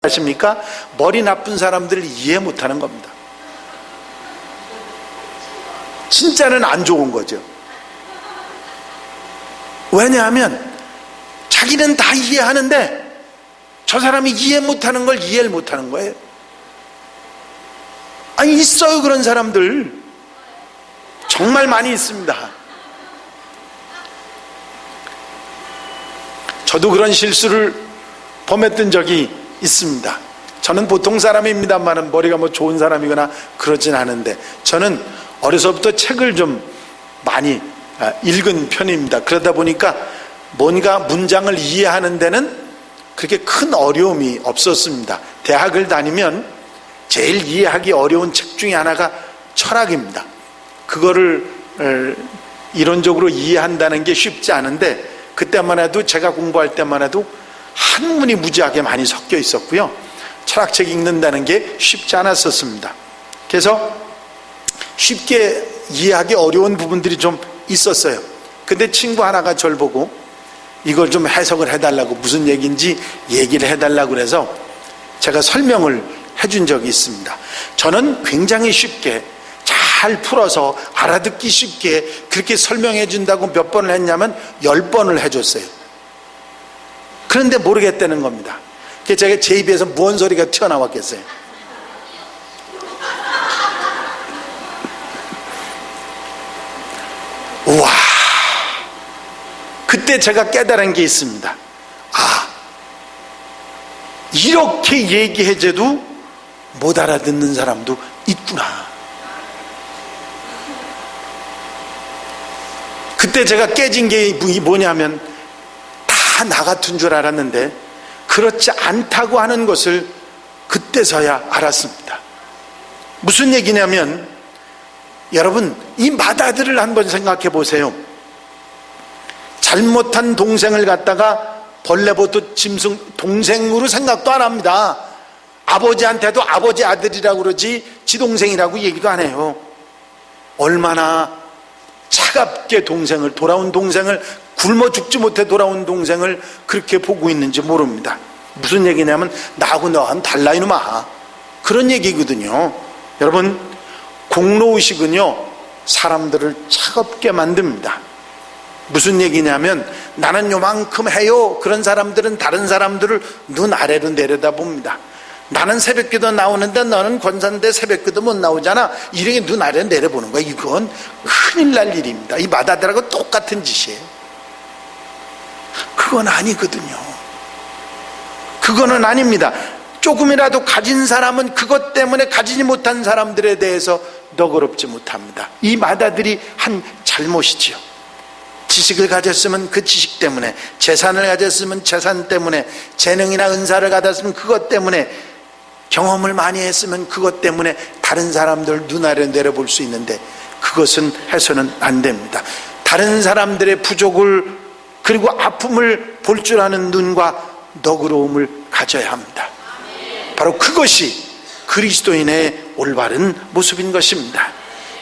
아십니까? 머리 나쁜 사람들을 이해 못하는 겁니다. 진짜는 안 좋은 거죠. 왜냐하면 자기는 다 이해하는데 저 사람이 이해 못하는 걸 이해를 못하는 거예요. 아니, 있어요. 그런 사람들 정말 많이 있습니다. 저도 그런 실수를 범했던 적이 있습니다. 저는 보통 사람입니다만 머리가 뭐 좋은 사람이거나 그러진 않은데, 저는 어려서부터 책을 좀 많이 읽은 편입니다. 그러다 보니까 뭔가 문장을 이해하는 데는 그렇게 큰 어려움이 없었습니다. 대학을 다니면 제일 이해하기 어려운 책 중에 하나가 철학입니다. 그거를 이론적으로 이해한다는 게 쉽지 않은데, 그때만 해도 제가 공부할 때만 해도 한문이 무지하게 많이 섞여 있었고요, 철학책 읽는다는 게 쉽지 않았었습니다. 그래서 쉽게 이해하기 어려운 부분들이 좀 있었어요. 근데 친구 하나가 저를 보고 이걸 좀 해석을 해달라고, 무슨 얘기인지 얘기를 해달라고 그래서 제가 설명을 해준 적이 있습니다. 저는 굉장히 쉽게 잘 풀어서 알아듣기 쉽게 그렇게 설명해 준다고 몇 번을 했냐면 10번을 해줬어요. 그런데 모르겠다는 겁니다. 그래서 제가 제 입에서 무언 소리가 튀어나왔겠어요. 우와, 그때 제가 깨달은 게 있습니다. 아, 이렇게 얘기해줘도 못 알아듣는 사람도 있구나. 그때 제가 깨진 게 뭐냐면, 다 나 같은 줄 알았는데 그렇지 않다고 하는 것을 그때서야 알았습니다. 무슨 얘기냐면, 여러분, 이 맏아들을 한번 생각해 보세요. 잘못한 동생을 갖다가 벌레보듯 짐승 동생으로 생각도 안 합니다. 아버지한테도 아버지 아들이라고 그러지 지 동생이라고 얘기도 안 해요. 얼마나 차갑게 동생을, 돌아온 동생을, 굶어 죽지 못해 돌아온 동생을 그렇게 보고 있는지 모릅니다. 무슨 얘기냐면, 나하고 너하고는 달라 이놈아, 그런 얘기거든요. 여러분, 공로의식은요 사람들을 차갑게 만듭니다. 무슨 얘기냐면, 나는 요만큼 해요. 그런 사람들은 다른 사람들을 눈 아래로 내려다봅니다. 나는 새벽기도 나오는데 너는 권사인데 새벽기도 못 나오잖아, 이렇게 눈 아래 내려보는 거야. 이건 큰일 날 일입니다. 이 맏아들하고 똑같은 짓이에요. 그건 아니거든요. 그거는 아닙니다. 조금이라도 가진 사람은 그것 때문에 가지지 못한 사람들에 대해서 너그럽지 못합니다. 이 맏아들이 한 잘못이지요. 지식을 가졌으면 그 지식 때문에, 재산을 가졌으면 재산 때문에, 재능이나 은사를 가졌으면 그것 때문에, 경험을 많이 했으면 그것 때문에 다른 사람들 눈 아래 내려볼 수 있는데, 그것은 해서는 안 됩니다. 다른 사람들의 부족을, 그리고 아픔을 볼 줄 아는 눈과 너그러움을 가져야 합니다. 바로 그것이 그리스도인의 올바른 모습인 것입니다.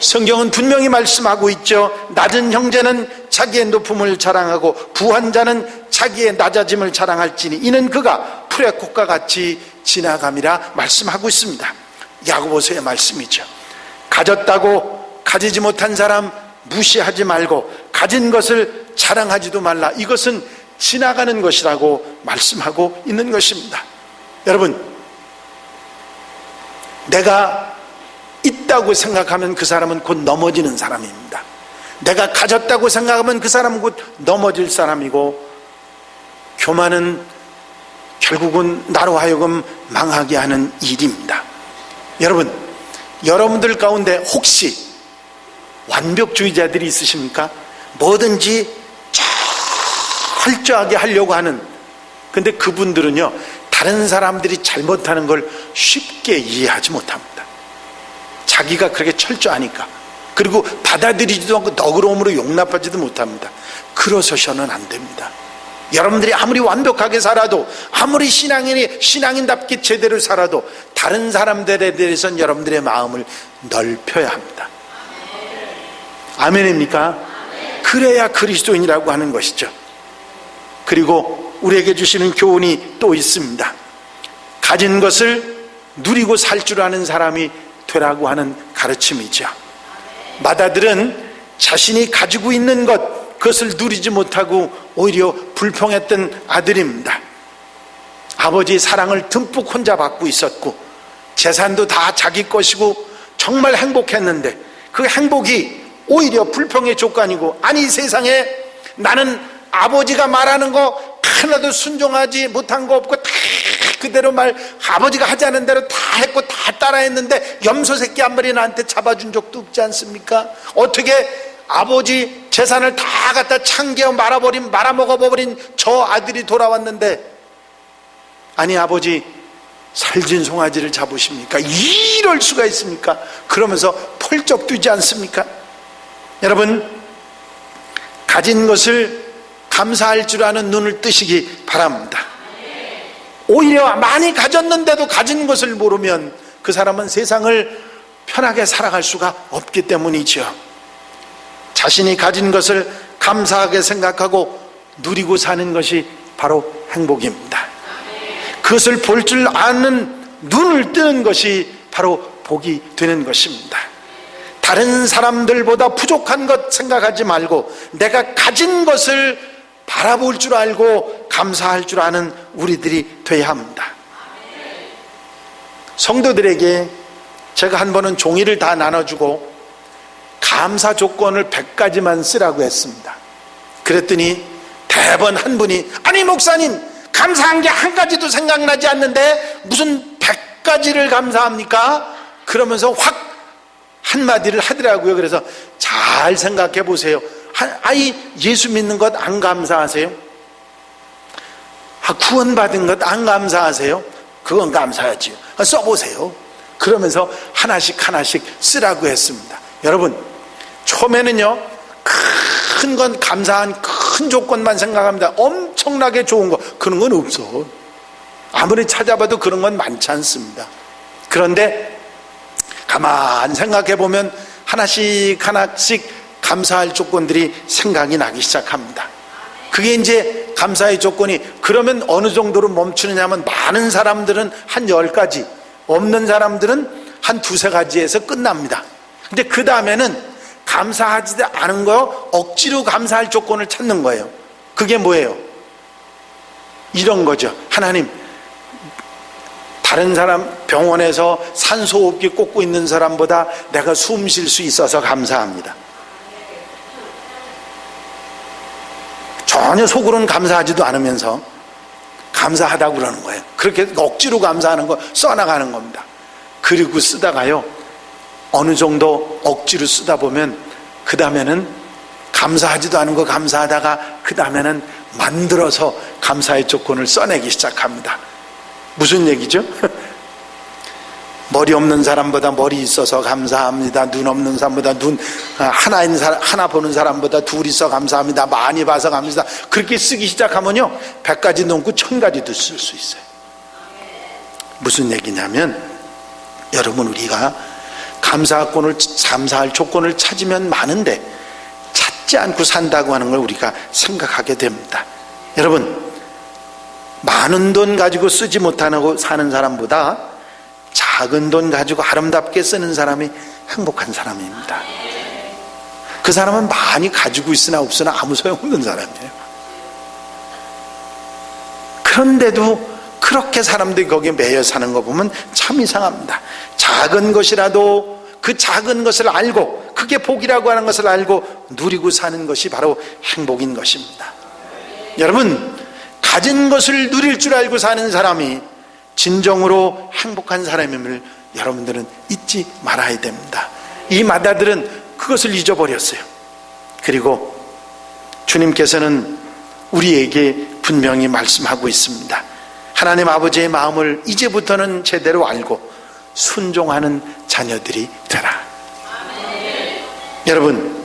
성경은 분명히 말씀하고 있죠. 낮은 형제는 자기의 높음을 자랑하고 부한 자는 자기의 낮아짐을 자랑할지니 이는 그가 풀의 꽃과 같이 지나감이라 말씀하고 있습니다. 야고보서의 말씀이죠. 가졌다고 가지지 못한 사람 무시하지 말고 가진 것을 자랑하지도 말라. 이것은 지나가는 것이라고 말씀하고 있는 것입니다. 여러분, 내가 있다고 생각하면 그 사람은 곧 넘어지는 사람입니다. 내가 가졌다고 생각하면 그 사람은 곧 넘어질 사람이고, 교만은 결국은 나로 하여금 망하게 하는 일입니다. 여러분, 여러분들 가운데 혹시 완벽주의자들이 있으십니까? 뭐든지 철저하게 하려고 하는, 근데 그분들은요 다른 사람들이 잘못하는 걸 쉽게 이해하지 못합니다. 자기가 그렇게 철저하니까. 그리고 받아들이지도 않고 너그러움으로 용납하지도 못합니다. 그러서서는 안 됩니다. 여러분들이 아무리 완벽하게 살아도, 아무리 신앙인답게 제대로 살아도 다른 사람들에 대해서는 여러분들의 마음을 넓혀야 합니다. 아멘입니까? 그래야 그리스도인이라고 하는 것이죠. 그리고 우리에게 주시는 교훈이 또 있습니다. 가진 것을 누리고 살 줄 아는 사람이 되라고 하는 가르침이죠. 맏아들은 자신이 가지고 있는 것, 그것을 누리지 못하고 오히려 불평했던 아들입니다. 아버지의 사랑을 듬뿍 혼자 받고 있었고 재산도 다 자기 것이고 정말 행복했는데 그 행복이 오히려 불평의 조건이고, 아니 세상에 나는 아버지가 말하는 거 하나도 순종하지 못한 거 없고 다 그대로 아버지가 하자는 대로 다 했고 다 따라했는데 염소 새끼 한 마리 나한테 잡아준 적도 없지 않습니까? 어떻게 아버지 재산을 다 갖다 창겨 말아먹어버린 저 아들이 돌아왔는데, 아니 아버지 살진 송아지를 잡으십니까? 이럴 수가 있습니까? 그러면서 펄쩍 뛰지 않습니까? 여러분, 가진 것을 감사할 줄 아는 눈을 뜨시기 바랍니다. 오히려 많이 가졌는데도 가진 것을 모르면 그 사람은 세상을 편하게 살아갈 수가 없기 때문이죠. 자신이 가진 것을 감사하게 생각하고 누리고 사는 것이 바로 행복입니다. 그것을 볼 줄 아는 눈을 뜨는 것이 바로 복이 되는 것입니다. 다른 사람들보다 부족한 것 생각하지 말고 내가 가진 것을 바라볼 줄 알고 감사할 줄 아는 우리들이 되어야 합니다. 성도들에게 제가 한 번은 종이를 다 나눠주고 감사 조건을 100가지만 쓰라고 했습니다. 그랬더니 대번 한 분이, 아니 목사님 감사한 게 한 가지도 생각나지 않는데 무슨 100가지를 감사합니까? 그러면서 확 한마디를 하더라고요. 그래서 잘 생각해 보세요. 아이 예수 믿는 것 안 감사하세요? 구원받은 것 안 감사하세요? 그건 감사하지요. 써보세요. 그러면서 하나씩 쓰라고 했습니다. 여러분, 처음에는요 큰 건 감사한 큰 조건만 생각합니다. 엄청나게 좋은 거 그런 건 없어. 아무리 찾아봐도 그런 건 많지 않습니다. 그런데 가만 생각해 보면 하나씩 감사할 조건들이 생각이 나기 시작합니다. 그게 이제 감사의 조건이, 그러면 어느 정도로 멈추느냐 하면 많은 사람들은 한 10가지, 없는 사람들은 한 2-3가지에서 끝납니다. 근데 그 다음에는 감사하지 않은 거 억지로 감사할 조건을 찾는 거예요. 그게 뭐예요? 이런 거죠. 하나님, 다른 사람 병원에서 산소호흡기 꽂고 있는 사람보다 내가 숨 쉴 수 있어서 감사합니다. 전혀 속으로는 감사하지도 않으면서 감사하다고 그러는 거예요. 그렇게 억지로 감사하는 거 써나가는 겁니다. 그리고 쓰다가요 어느 정도 억지로 쓰다 보면 그 다음에는 감사하지도 않은 거 감사하다가 그 다음에는 만들어서 감사의 조건을 써내기 시작합니다. 무슨 얘기죠? 머리 없는 사람보다 머리 있어서 감사합니다. 눈 없는 사람보다 하나 보는 사람보다 둘 있어 감사합니다. 많이 봐서 감사합니다. 그렇게 쓰기 시작하면요 100가지 넘고 1000가지도 쓸 수 있어요. 무슨 얘기냐면, 여러분, 우리가 감사할 조건을 찾으면 많은데 찾지 않고 산다고 하는 걸 우리가 생각하게 됩니다. 여러분, 많은 돈 가지고 쓰지 못하고 사는 사람보다 작은 돈 가지고 아름답게 쓰는 사람이 행복한 사람입니다. 그 사람은 많이 가지고 있으나 없으나 아무 소용없는 사람이에요. 그런데도 그렇게 사람들이 거기에 매여 사는 거 보면 참 이상합니다. 작은 것이라도 그 작은 것을 알고, 그게 복이라고 하는 것을 알고 누리고 사는 것이 바로 행복인 것입니다. 여러분, 가진 것을 누릴 줄 알고 사는 사람이 진정으로 행복한 사람임을 여러분들은 잊지 말아야 됩니다. 이 맏아들은 그것을 잊어버렸어요. 그리고 주님께서는 우리에게 분명히 말씀하고 있습니다. 하나님 아버지의 마음을 이제부터는 제대로 알고 순종하는 자녀들이 되라. 여러분,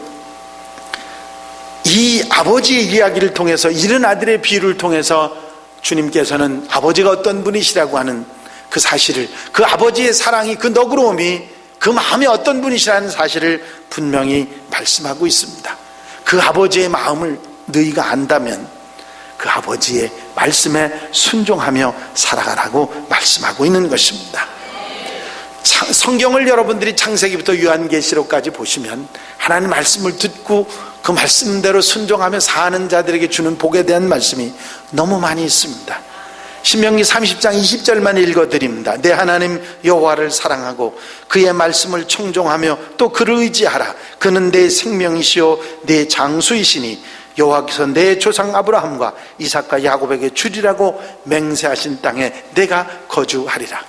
이 아버지의 이야기를 통해서, 이른 아들의 비유를 통해서 주님께서는 아버지가 어떤 분이시라고 하는 그 사실을, 그 아버지의 사랑이, 그 너그러움이, 그 마음이 어떤 분이시라는 사실을 분명히 말씀하고 있습니다. 그 아버지의 마음을 너희가 안다면 그 아버지의 말씀에 순종하며 살아가라고 말씀하고 있는 것입니다. 성경을 여러분들이 창세기부터 요한계시록까지 보시면 하나님 말씀을 듣고 그 말씀대로 순종하며 사는 자들에게 주는 복에 대한 말씀이 너무 많이 있습니다. 신명기 30장 20절만 읽어드립니다. 내 하나님 여호와를 사랑하고 그의 말씀을 청종하며 또 그를 의지하라. 그는 내 생명이시요 내 장수이시니 여호와께서 내 조상 아브라함과 이삭과 야곱에게 주리라고 맹세하신 땅에 내가 거주하리라.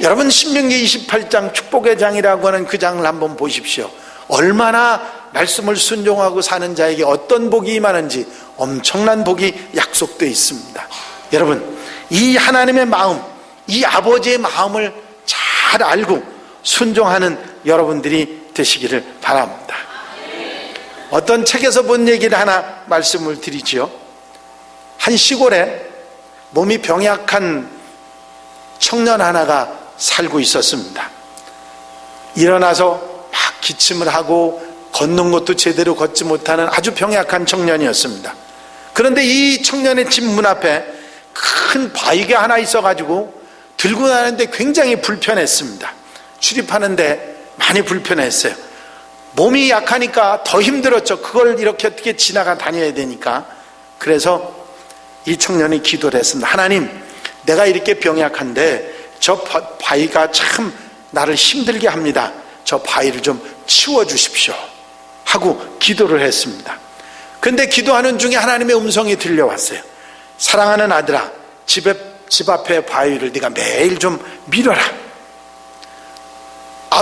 여러분, 신명기 28장 축복의 장이라고 하는 그 장을 한번 보십시오. 얼마나 말씀을 순종하고 사는 자에게 어떤 복이 임하는지 엄청난 복이 약속되어 있습니다. 여러분, 이 하나님의 마음, 이 아버지의 마음을 잘 알고 순종하는 여러분들이 되시기를 바랍니다. 어떤 책에서 본 얘기를 하나 말씀을 드리지요. 한 시골에 몸이 병약한 청년 하나가 살고 있었습니다. 일어나서 막 기침을 하고 걷는 것도 제대로 걷지 못하는 아주 병약한 청년이었습니다. 그런데 이 청년의 집 문 앞에 큰 바위가 하나 있어가지고 들고 나는데 굉장히 불편했습니다. 출입하는데 많이 불편했어요. 몸이 약하니까 더 힘들었죠. 그걸 이렇게 어떻게 지나가 다녀야 되니까. 그래서 이 청년이 기도를 했습니다. 하나님, 내가 이렇게 병약한데 저 바위가 참 나를 힘들게 합니다. 저 바위를 좀 치워주십시오 하고 기도를 했습니다. 그런데 기도하는 중에 하나님의 음성이 들려왔어요. 사랑하는 아들아, 집 앞에 바위를 네가 매일 좀 밀어라.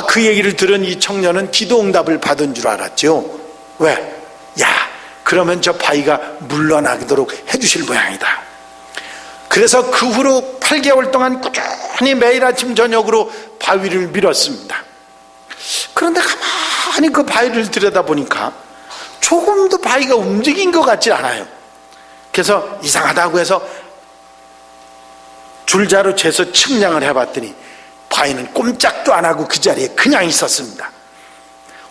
그 얘기를 들은 이 청년은 기도 응답을 받은 줄 알았죠. 왜? 그러면 저 바위가 물러나도록 해주실 모양이다. 그래서 그 후로 8개월 동안 꾸준히 매일 아침 저녁으로 바위를 밀었습니다. 그런데 가만히 그 바위를 들여다보니까 조금도 바위가 움직인 것 같지 않아요. 그래서 이상하다고 해서 줄자로 재서 측량을 해봤더니 바위는 꼼짝도 안 하고 그 자리에 그냥 있었습니다.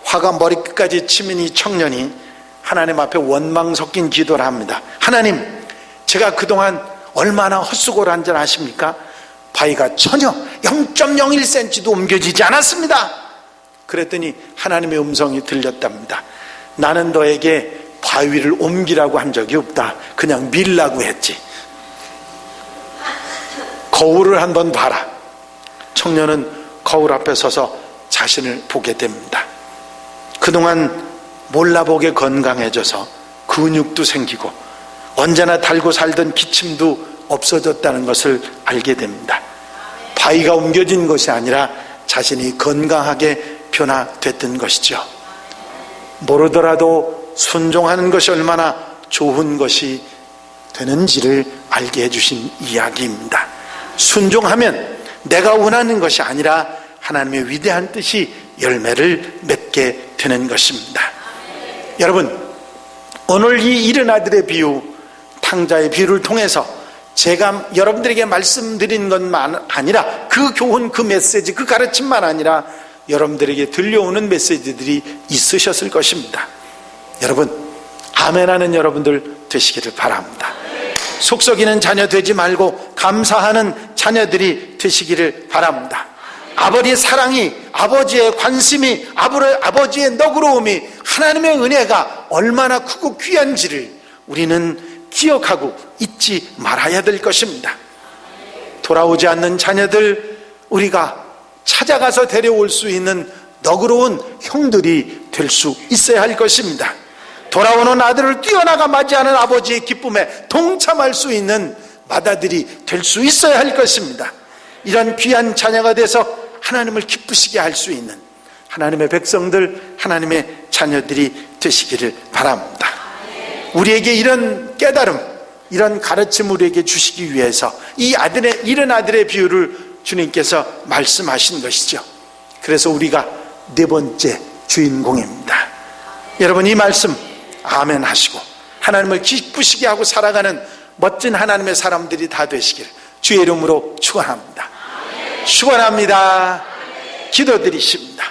화가 머리끝까지 치민 이 청년이 하나님 앞에 원망 섞인 기도를 합니다. 하나님, 제가 그동안 얼마나 헛수고를 한 줄 아십니까? 바위가 전혀 0.01cm도 옮겨지지 않았습니다. 그랬더니 하나님의 음성이 들렸답니다. 나는 너에게 바위를 옮기라고 한 적이 없다. 그냥 밀라고 했지. 거울을 한번 봐라. 청년은 거울 앞에 서서 자신을 보게 됩니다. 그동안 몰라보게 건강해져서 근육도 생기고 언제나 달고 살던 기침도 없어졌다는 것을 알게 됩니다. 바위가 옮겨진 것이 아니라 자신이 건강하게 변화됐던 것이죠. 모르더라도 순종하는 것이 얼마나 좋은 것이 되는지를 알게 해주신 이야기입니다. 순종하면 내가 원하는 것이 아니라 하나님의 위대한 뜻이 열매를 맺게 되는 것입니다. 여러분, 오늘 이 일흔 아들의 비유, 탕자의 비유를 통해서 제가 여러분들에게 말씀드린 것만 아니라 그 교훈, 그 메시지, 그 가르침만 아니라 여러분들에게 들려오는 메시지들이 있으셨을 것입니다. 여러분, 아멘하는 여러분들 되시기를 바랍니다. 속썩이는 자녀 되지 말고 감사하는 자녀들이 되시기를 바랍니다. 아버지의 사랑이, 아버지의 관심이, 아버지의 너그러움이, 하나님의 은혜가 얼마나 크고 귀한지를 우리는 기억하고 잊지 말아야 될 것입니다. 돌아오지 않는 자녀들, 우리가 찾아가서 데려올 수 있는 너그러운 형들이 될 수 있어야 할 것입니다. 돌아오는 아들을 뛰어나가 맞이하는 아버지의 기쁨에 동참할 수 있는 맏아들이 될 수 있어야 할 것입니다. 이런 귀한 자녀가 돼서 하나님을 기쁘시게 할 수 있는 하나님의 백성들, 하나님의 자녀들이 되시기를 바랍니다. 우리에게 이런 깨달음, 이런 가르침 우리에게 주시기 위해서 이 이른 아들의 비유를 주님께서 말씀하신 것이죠. 그래서 우리가 네 번째 주인공입니다. 여러분, 이 말씀 아멘 하시고 하나님을 기쁘시게 하고 살아가는 멋진 하나님의 사람들이 다 되시길 주의 이름으로 축원합니다. 축원합니다. 기도드리십니다.